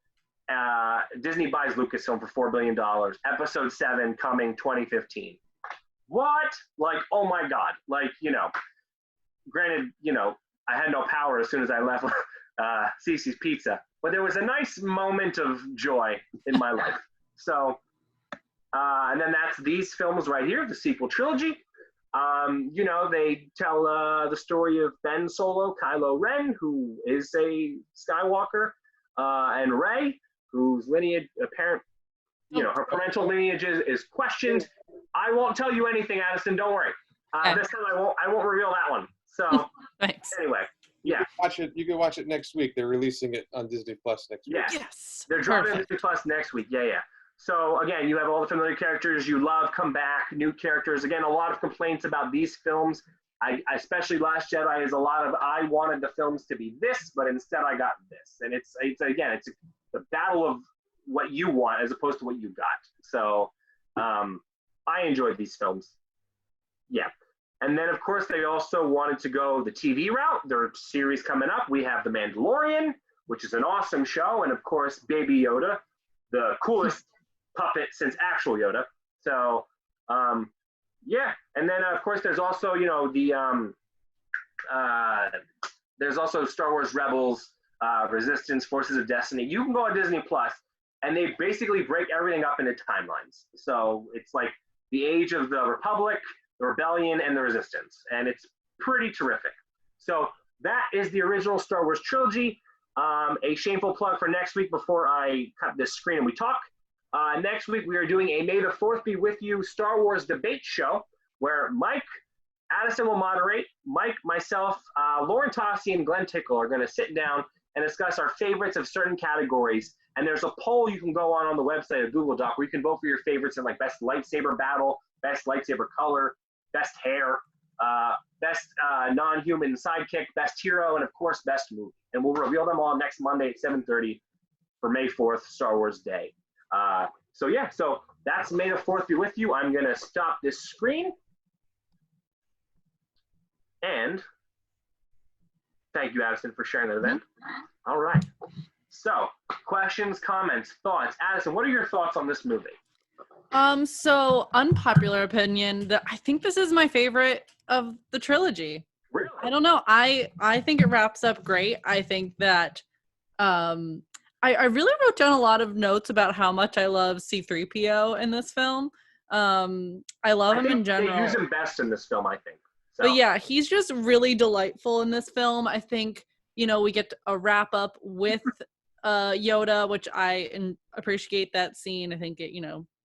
B: Disney buys Lucasfilm for $4 billion. Episode 7 coming 2015. What? Like, oh my God. Like, granted, I had no power as soon as I left CC's Pizza, but there was a nice moment of joy in my life. So, and then that's these films right here, the sequel trilogy. They tell the story of Ben Solo, Kylo Ren, who is a Skywalker, and Rey, whose lineage, her parental lineage is questioned. I won't tell you anything, Addison. Don't worry. This time I won't reveal that one. So
A: thanks.
B: Anyway, yeah.
C: You can watch it next week. They're releasing it on Disney Plus next week.
A: Yes.
B: They're dropping it on Disney Plus next week. Yeah. So again, you have all the familiar characters you love come back, new characters. Again, a lot of complaints about these films. I especially Last Jedi is a lot of I wanted the films to be this, but instead I got this. And it's the battle of what you want as opposed to what you got. So I enjoyed these films. Yeah. And then of course they also wanted to go the TV route. Their series coming up. We have The Mandalorian, which is an awesome show, and of course Baby Yoda, the coolest puppet since actual Yoda. So yeah. And then of course there's also there's also Star Wars Rebels, Resistance, Forces of Destiny. You can go on Disney Plus, and they basically break everything up into timelines. So it's like the age of the Republic, the Rebellion, and the Resistance, and it's pretty terrific. So that is the original Star Wars trilogy. A shameful plug for next week before I cut this screen and we talk. Next week we are doing a May the 4th be with you Star Wars debate show where Mike, Addison will moderate. Mike, myself, Lauren Tossi, and Glenn Tickle are going to sit down and discuss our favorites of certain categories. And there's a poll you can go on the website of Google Doc where you can vote for your favorites in like best lightsaber battle, best lightsaber color, best hair, best non-human sidekick, best hero, and of course best movie. And we'll reveal them all next Monday at 7:30 for May 4th, Star Wars Day. So that's May the 4th be with you. I'm going to stop this screen. And thank you, Addison, for sharing that event. All right. So, questions, comments, thoughts. Addison, what are your thoughts on this movie?
A: So unpopular opinion, I think this is my favorite of the trilogy.
B: Really?
A: I don't know. I think it wraps up great. I think that I really wrote down a lot of notes about how much I love C-3PO in this film. I love him in general.
B: They use him best in this film, I think. So.
A: But yeah, he's just really delightful in this film. I think, we get a wrap up with Yoda, which I appreciate that scene. I think it,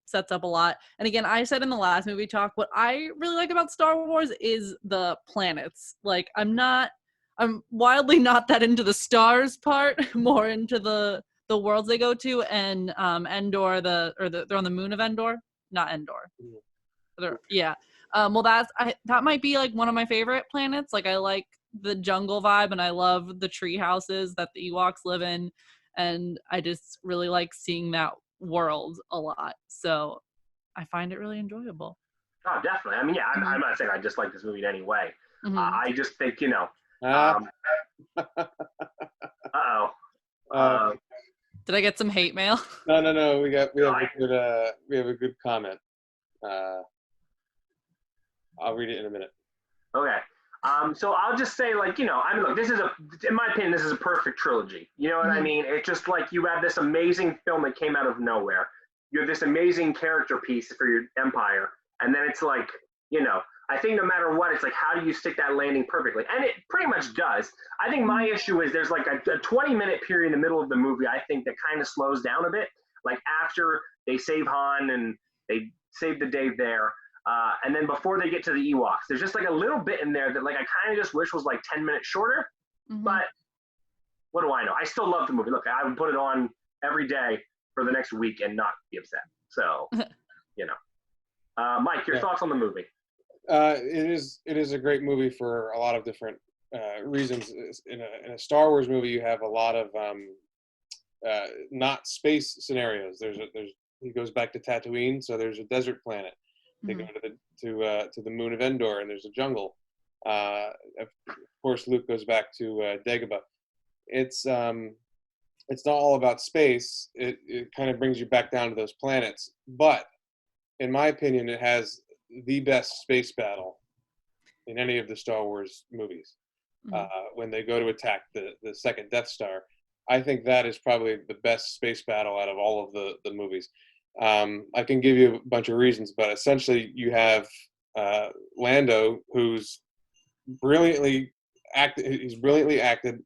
A: sets up a lot. And again, I said in the last movie talk, what I really like about Star Wars is the planets. Like, I'm wildly not that into the stars part, more into the worlds they go to, and Endor, they're on the moon of Endor, not Endor. Yeah. Well, that might be like one of my favorite planets. Like, I like the jungle vibe, and I love the tree houses that the Ewoks live in, and I just really like seeing that world a lot. So I find it really enjoyable.
B: Oh, definitely. I mean, yeah, I'm not saying I dislike this movie in any way.
A: Mm-hmm.
B: I just think,
A: Did I get some hate mail?
C: No. We have a good comment. I'll read it in a minute.
B: Okay. So I'll just say, look, in my opinion, this is a perfect trilogy. You know what I mean? It's just like you have this amazing film that came out of nowhere. You have this amazing character piece for your empire. And then it's like, I think no matter what, it's like, how do you stick that landing perfectly? And it pretty much does. I think my issue is there's like a 20-minute period in the middle of the movie, I think, that kind of slows down a bit. Like after they save Han and they save the day there, And then before they get to the Ewoks, there's just like a little bit in there that like I kind of just wish was like 10 minutes shorter.
A: Mhm.
B: But what do I know? I still love the movie. Look, I would put it on every day for the next week and not be upset. So, you know. Mike, your thoughts on the movie?
C: It is a great movie for a lot of different reasons. In a Star Wars movie, you have a lot of not space scenarios. He goes back to Tatooine, so there's a desert planet. They go to the moon of Endor, and there's a jungle. Of course, Luke goes back to Dagobah. It's not all about space. It kind of brings you back down to those planets. But in my opinion, it has the best space battle in any of the Star Wars movies. When they go to attack the second Death Star, I think that is probably the best space battle out of all of the movies. I can give you a bunch of reasons, but essentially you have Lando, who's brilliantly acted. He's brilliantly acted,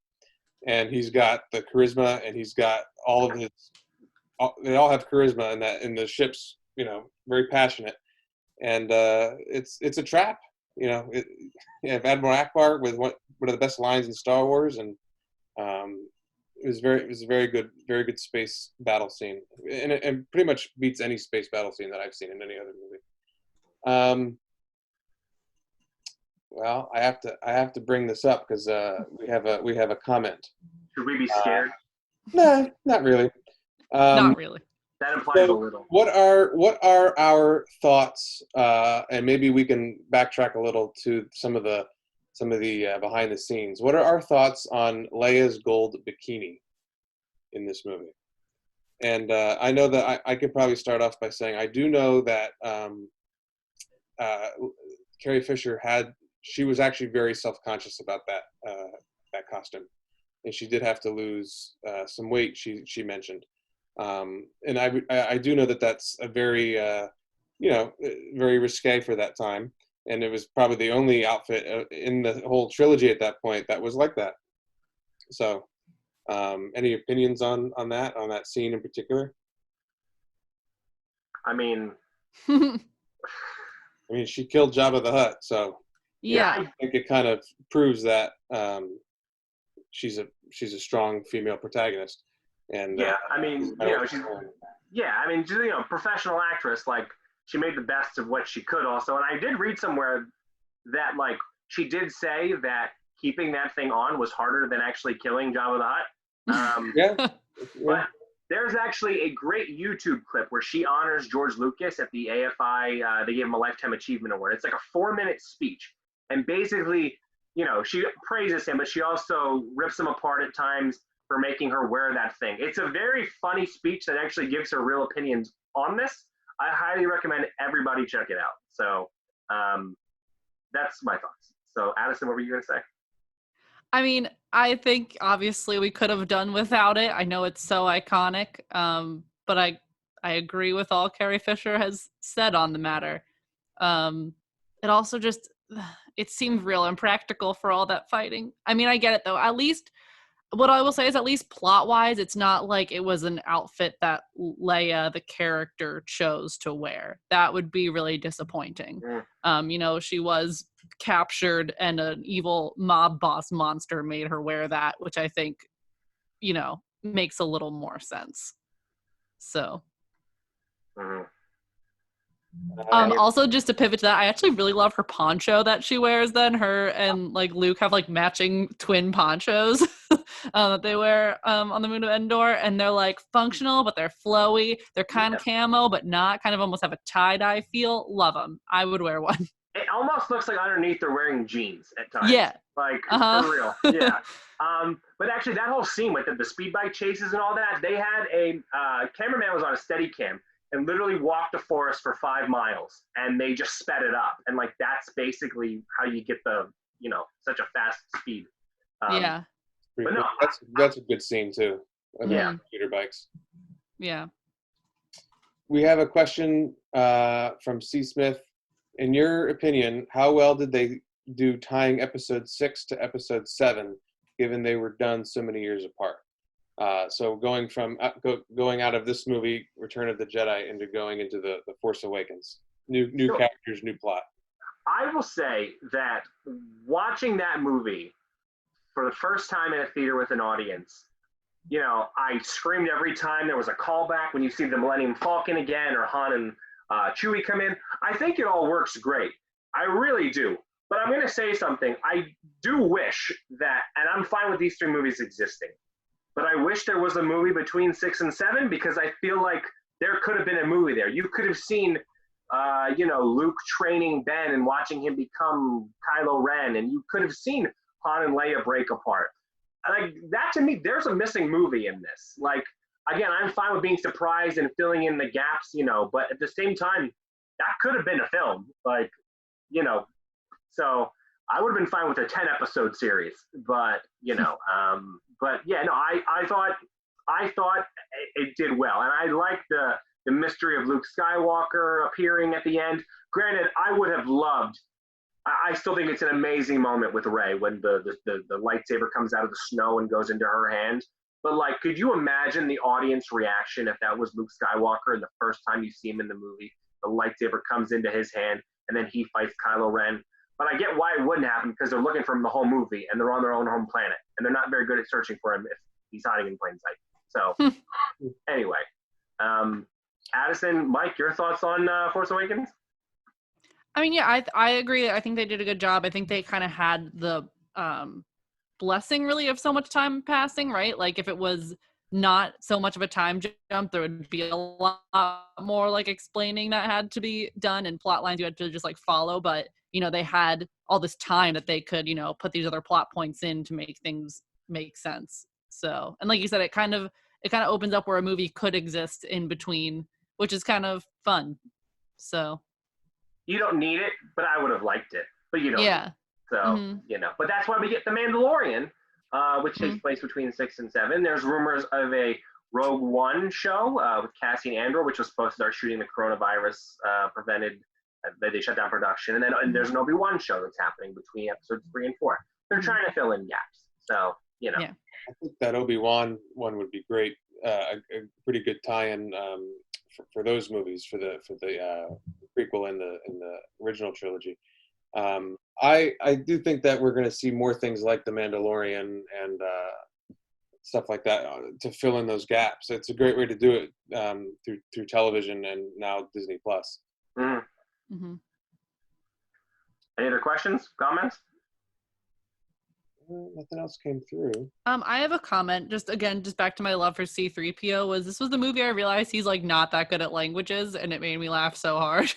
C: and he's got the charisma, and he's got all of his. They all have charisma in the ships. You know, very passionate, and it's a trap. You know, you have Admiral Akbar with one of the best lines in Star Wars, and it was a very good space battle scene, and it pretty much beats any space battle scene that I've seen in any other movie. Well, I have to bring this up because we have a comment.
B: Should we be scared?
C: No, not really.
A: Not really.
B: That implies a little.
C: What are our thoughts? And maybe we can backtrack a little to some of the behind the scenes. What are our thoughts on Leia's gold bikini in this movie? And I know that I could probably start off by saying I do know that Carrie Fisher she was actually very self-conscious about that costume, and she did have to lose some weight. She mentioned, and I do know that that's a very very risque for that time, and it was probably the only outfit in the whole trilogy at that point that was like that. So, any opinions on that scene in particular?
B: I mean,
C: she killed Jabba the Hutt, so.
A: Yeah,
C: I think it kind of proves that she's a strong female protagonist, and
B: I mean, she's professional actress. Like she made the best of what she could. Also, and I did read somewhere that like she did say that keeping that thing on was harder than actually killing Jabba the Hutt. But there's actually a great YouTube clip where she honors George Lucas at the AFI. They gave him a Lifetime Achievement Award. It's like a 4-minute speech. And basically, she praises him, but she also rips him apart at times for making her wear that thing. It's a very funny speech that actually gives her real opinions on this. I highly recommend everybody check it out. So that's my thoughts. So Addison, what were you going to say?
A: I mean, I think obviously we could have done without it. I know it's so iconic, but I agree with all Carrie Fisher has said on the matter. It also just... it seemed real impractical for all that fighting. I mean, I get it though. At least what I will say is at least plot wise, it's not like it was an outfit that Leia, the character, chose to wear. That would be really disappointing. She was captured and an evil mob boss monster made her wear that, which I think, makes a little more sense. So. Also, just to pivot to that, I actually really love her poncho that she wears. Then her and like Luke have like matching twin ponchos that they wear on the moon of Endor, and they're like functional, but they're flowy. They're kind of camo, but not. Kind of almost have a tie-dye feel. Love them. I would wear one.
B: It almost looks like underneath they're wearing jeans at times.
A: Yeah,
B: like for real. Yeah. But actually, that whole scene with the speed bike chases and all that, they had a cameraman was on a Steadicam and literally walked the forest for 5 miles, and they just sped it up, and like that's basically how you get the such a fast speed.
A: Yeah,
B: but no,
C: that's a good scene too. Computer bikes.
A: Yeah.
C: We have a question from C. Smith. In your opinion, how well did they do tying episode 6 to episode 7, given they were done so many years apart? So going out of this movie, Return of the Jedi, into going into the Force Awakens. New characters, new plot.
B: I will say that watching that movie for the first time in a theater with an audience, you know, I screamed every time there was a callback when you see the Millennium Falcon again or Han and Chewie come in. I think it all works great. I really do. But I'm going to say something. I do wish that, and I'm fine with these three movies existing, but I wish there was a movie between 6 and 7 because I feel like there could have been a movie there. You could have seen, you know, Luke training Ben and watching him become Kylo Ren, and you could have seen Han and Leia break apart. Like that to me, there's a missing movie in this. Like, again, I'm fine with being surprised and filling in the gaps, you know, but at the same time, that could have been a film. Like, you know, so I would have been fine with a 10-episode series, but, you know, but yeah, no, I thought it did well. And I liked the mystery of Luke Skywalker appearing at the end. Granted, I would have loved, I still think it's an amazing moment with Rey when the lightsaber comes out of the snow and goes into her hand. But like, could you imagine the audience reaction if that was Luke Skywalker and the first time you see him in the movie, the lightsaber comes into his hand and then he fights Kylo Ren? But I get why it wouldn't happen because they're looking for him the whole movie and they're on their own home planet and they're not very good at searching for him if he's hiding in plain sight. So anyway, Addison, Mike, your thoughts on Force Awakens?
A: I mean, yeah, I agree. I think they did a good job. I think they kind of had the blessing really of so much time passing, right? Like if it was not so much of a time jump, there would be a lot more like explaining that had to be done and plot lines you had to just like follow. But, you know, they had all this time that they could, you know, put these other plot points in to make things make sense. So, and like you said, it kind of opens up where a movie could exist in between, which is kind of fun. So
B: you don't need it, but I would have liked it. But you don't.
A: Yeah.
B: So, you know, but that's why we get The Mandalorian, which takes place between 6 and 7. There's rumors of a Rogue One show with Cassian Andor, which was supposed to start shooting the coronavirus prevented. They shut down production. And there's an Obi-Wan show that's happening between episodes 3 and 4. They're trying to fill in gaps. So, you know.
A: Yeah.
C: I think that Obi-Wan one would be great. A pretty good tie-in for those movies, for the prequel and the original trilogy. I do think that we're going to see more things like The Mandalorian and stuff like that to fill in those gaps. It's a great way to do it through television and now Disney Plus.
B: Any other questions, comments?
C: Nothing else came through.
A: I have a comment, just back to my love for C-3PO. This was the movie I realized he's like not that good at languages, and it made me laugh so hard.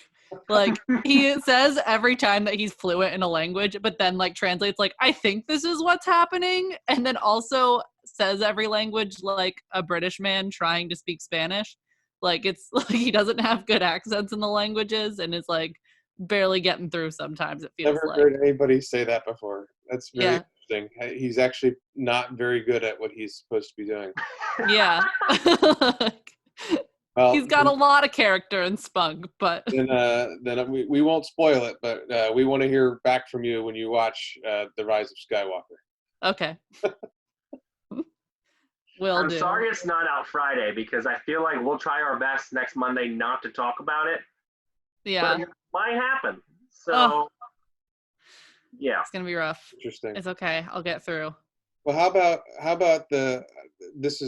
A: Like he says every time that he's fluent in a language, but then like translates like, I think this is what's happening, and then also says every language like a British man trying to speak Spanish. Like it's like he doesn't have good accents in the languages, and it's like barely getting through sometimes. It feels
C: Never heard anybody say that before. That's very interesting. He's actually not very good at what he's supposed to be doing.
A: Yeah. Well, he's got a lot of character and spunk, but
C: then we won't spoil it, but we want to hear back from you when you watch The Rise of Skywalker.
A: Okay.
B: I'm sorry it's not out Friday because I feel like we'll try our best next Monday not to talk about it.
A: Yeah.
B: But it might happen. So yeah.
A: It's gonna be rough.
C: Interesting.
A: It's okay. I'll get through.
C: Well, how about this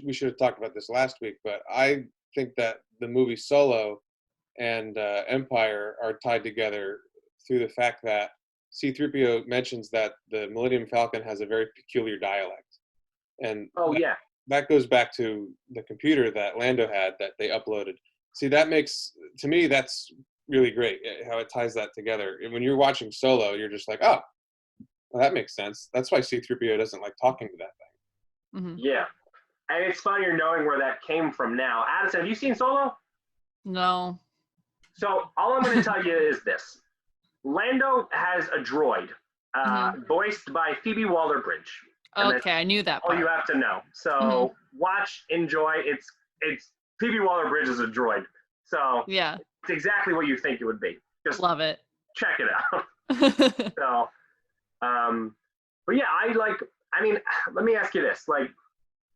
C: we should have talked about this last week, but I think that the movie Solo and Empire are tied together through the fact that C-3PO mentions that the Millennium Falcon has a very peculiar dialect. And that goes back to the computer that Lando had that they uploaded. See, that makes, to me, that's really great how it ties that together. And when you're watching Solo, you're just like, oh, well, that makes sense. That's why C-3PO doesn't like talking to that thing.
B: Mm-hmm. Yeah. And it's funnier knowing where that came from now. Addison, have you seen Solo?
A: No.
B: So all I'm going to tell you is this. Lando has a droid voiced by Phoebe Waller-Bridge.
A: Okay, I knew that part.
B: All you have to know. So watch, enjoy. It's Phoebe Waller-Bridge is a droid. So
A: yeah,
B: it's exactly what you think it would be. Just
A: love it.
B: Check it out. So, but yeah, I mean, let me ask you this. Like,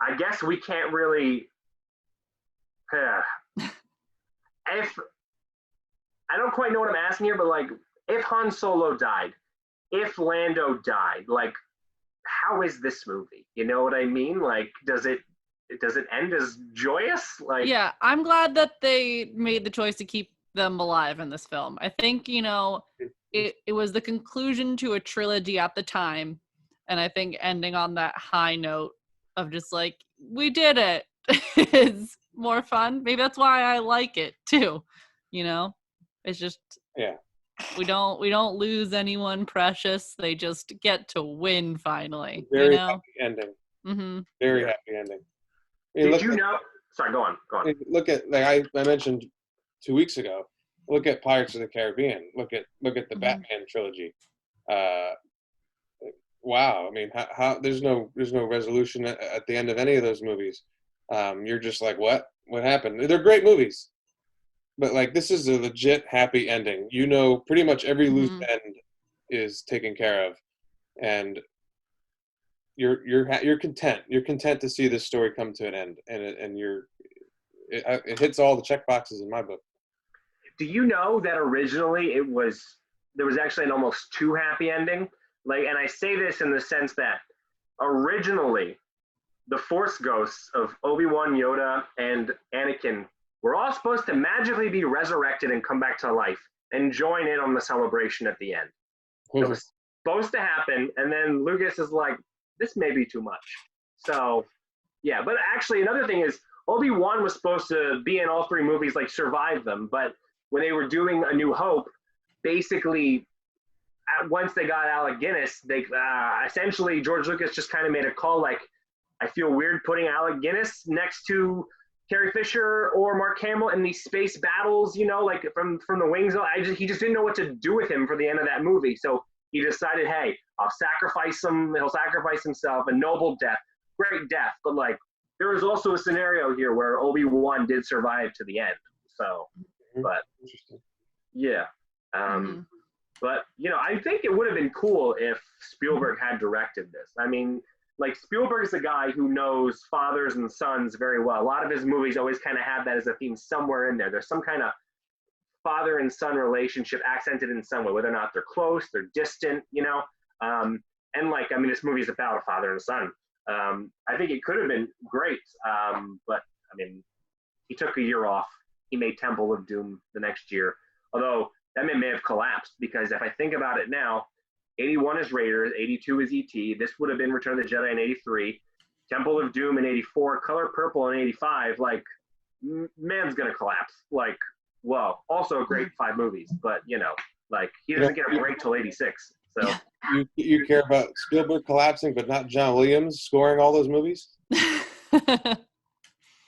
B: I guess we can't really, I don't quite know what I'm asking here, but like, if Han Solo died, if Lando died, like, how is this movie? You know what I mean? Like, does it end as joyous? Like,
A: yeah, I'm glad that they made the choice to keep them alive in this film. I think, it was the conclusion to a trilogy at the time, and I think ending on that high note of just like, we did it is more fun. Maybe that's why I like it too. It's just we don't lose anyone precious. They just get to win finally.
C: Very happy ending.
A: Mm-hmm.
C: Very happy ending.
B: Did you know? Sorry, go on.
C: Look at, like I mentioned 2 weeks ago. Look at Pirates of the Caribbean. Look at the Batman trilogy. Wow. I mean, how there's no resolution at the end of any of those movies. You're just like, what happened? They're great movies, but like, this is a legit happy ending. Pretty much every loose end is taken care of, and you're content. You're content to see this story come to an end, and it hits all the check boxes in my book.
B: Do you know that originally there was actually an almost too happy ending? Like, and I say this in the sense that originally the Force ghosts of Obi-Wan, Yoda, and Anakin were all supposed to magically be resurrected and come back to life and join in on the celebration at the end. It was supposed to happen, and then Lucas is like, this may be too much. So, yeah. But actually, another thing is, Obi-Wan was supposed to be in all three movies, like survive them, but when they were doing A New Hope, basically, once they got Alec Guinness, they essentially George Lucas just kind of made a call like, I feel weird putting Alec Guinness next to Carrie Fisher or Mark Hamill in these space battles, like from the wings. He just didn't know what to do with him for the end of that movie. So he decided, hey, I'll sacrifice him. He'll sacrifice himself, a noble death, great death. But like, there was also a scenario here where Obi-Wan did survive to the end. So, but yeah. But, I think it would have been cool if Spielberg had directed this. I mean, like, Spielberg is a guy who knows fathers and sons very well. A lot of his movies always kind of have that as a theme somewhere in there. There's some kind of father and son relationship accented in some way, whether or not they're close, they're distant, and like, I mean, this movie is about a father and a son. I think it could have been great, but I mean, he took a year off. He made Temple of Doom the next year, although that may have collapsed, because if I think about it now, 81 is Raiders, 82 is E.T., this would have been Return of the Jedi in 83, Temple of Doom in 84, Color Purple in 85, like, man's gonna collapse. Like, whoa. Also a great 5 movies, but, like, he doesn't get a break till 86, so.
C: You care about Spielberg collapsing, but not John Williams scoring all those movies?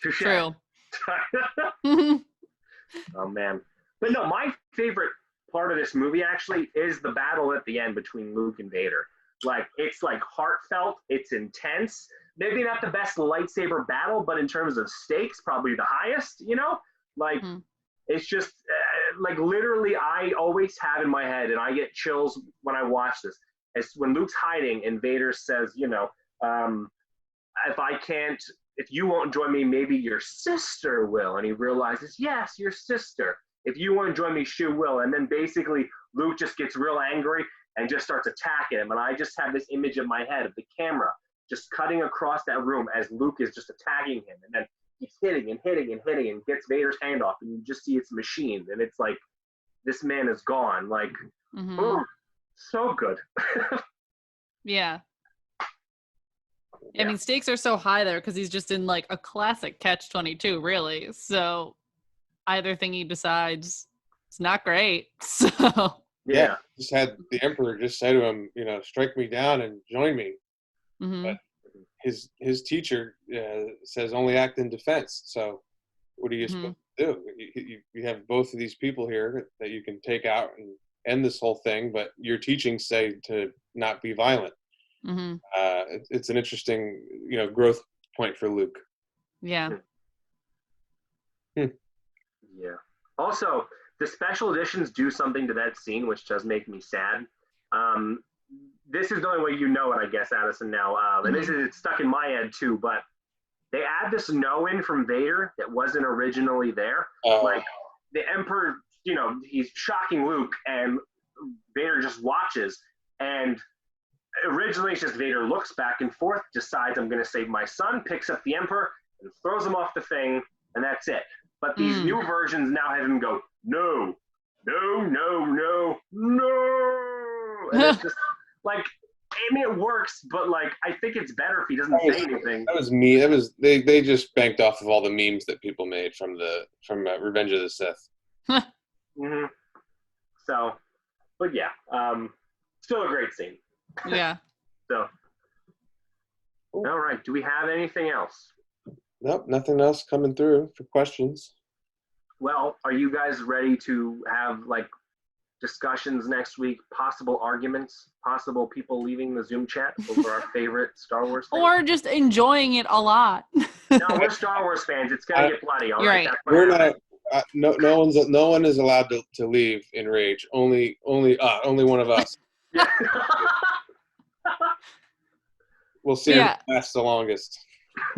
A: True.
B: Oh, man. But no, my favorite part of this movie actually is the battle at the end between Luke and Vader. Like, it's like heartfelt, it's intense. Maybe not the best lightsaber battle, but in terms of stakes, probably the highest, Like, it's just, like, literally, I always have in my head, and I get chills when I watch this, it's when Luke's hiding and Vader says, if you won't join me, maybe your sister will. And he realizes, yes, your sister. If you won't join me, she will. And then basically Luke just gets real angry and just starts attacking him. And I just have this image in my head of the camera just cutting across that room as Luke is just attacking him. And then he's hitting and hitting and hitting and gets Vader's hand off. And you just see it's a machine. And it's like, this man is gone. Like, so good.
A: Yeah. I mean, stakes are so high there because he's just in like a classic catch-22, really. So either thing he decides, it's not great. So
C: yeah, just had the Emperor just say to him, strike me down and join me. But his teacher says only act in defense. So what are you supposed to do? You have both of these people here that you can take out and end this whole thing, but your teachings say to not be violent. It's an interesting, growth point for Luke.
A: Yeah.
B: Yeah. Also, the special editions do something to that scene, which does make me sad. This is the only way you know it, I guess, Addison, now. And it's stuck in my head, too, but they add this no in from Vader that wasn't originally there. Like, the Emperor he's shocking Luke, and Vader just watches. And originally it's just Vader looks back and forth, decides I'm going to save my son, picks up the Emperor, and throws him off the thing, and that's it. But these new versions now have him go, no, no, no, no, no. And it's just like, I mean, it works, but like, I think it's better if he doesn't say anything.
C: That was me. That was they just banked off of all the memes that people made from Revenge of the Sith.
B: Mm-hmm. So, but yeah, still a great scene.
A: Yeah.
B: So, all right. Do we have anything else?
C: Nope, nothing else coming through for questions.
B: Well, are you guys ready to have like discussions next week, possible arguments, possible people leaving the Zoom chat over our favorite Star Wars thing?
A: Or just enjoying it a lot.
B: No, we're Star Wars fans. It's gonna get bloody. All right.
C: We're not. No one is allowed to leave in rage. Only one of us.
B: Yeah.
C: We'll see who lasts the longest.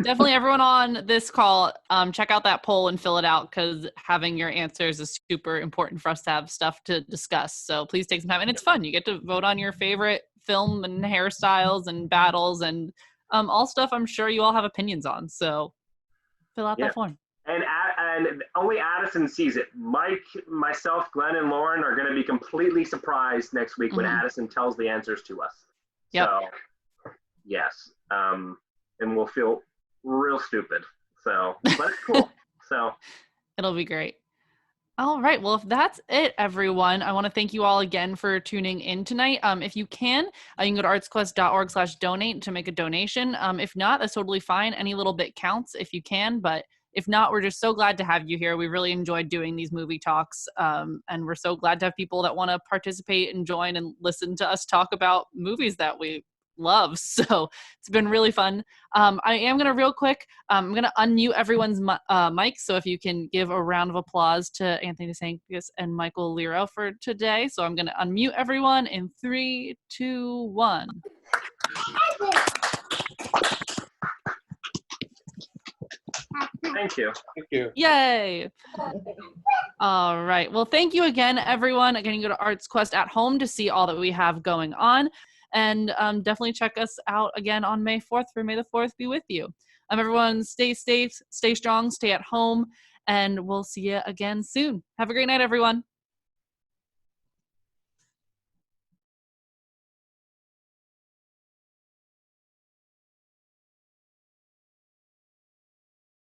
A: Definitely everyone on this call, check out that poll and fill it out, because having your answers is super important for us to have stuff to discuss. So please take some time. And it's fun. You get to vote on your favorite film and hairstyles and battles and all stuff I'm sure you all have opinions on. So fill out that form.
B: And only Addison sees it. Mike, myself, Glenn, and Lauren are going to be completely surprised next week when Addison tells the answers to us.
A: Yep.
B: So, yes. And we'll feel real stupid. So, but it's cool. So
A: it'll be great. All right. Well, if that's it, everyone, I want to thank you all again for tuning in tonight. If you can go to artsquest.org/donate to make a donation. If not, that's totally fine. Any little bit counts if you can, but if not, we're just so glad to have you here. We really enjoyed doing these movie talks, and we're so glad to have people that want to participate and join and listen to us talk about movies that we love. So it's been really fun. I am going to real quick, I'm going to unmute everyone's mic. So if you can give a round of applause to Anthony DeSantis and Michael Lero for today. So I'm going to unmute everyone in 3, 2, 1.
B: Thank you.
C: Thank you.
A: Yay. All right. Well, thank you again, everyone. Again, you go to ArtsQuest at Home to see all that we have going on. And definitely check us out again on May 4th for May the 4th be with you. Everyone stay safe, stay strong, stay at home, and we'll see you again soon. Have a great night, everyone.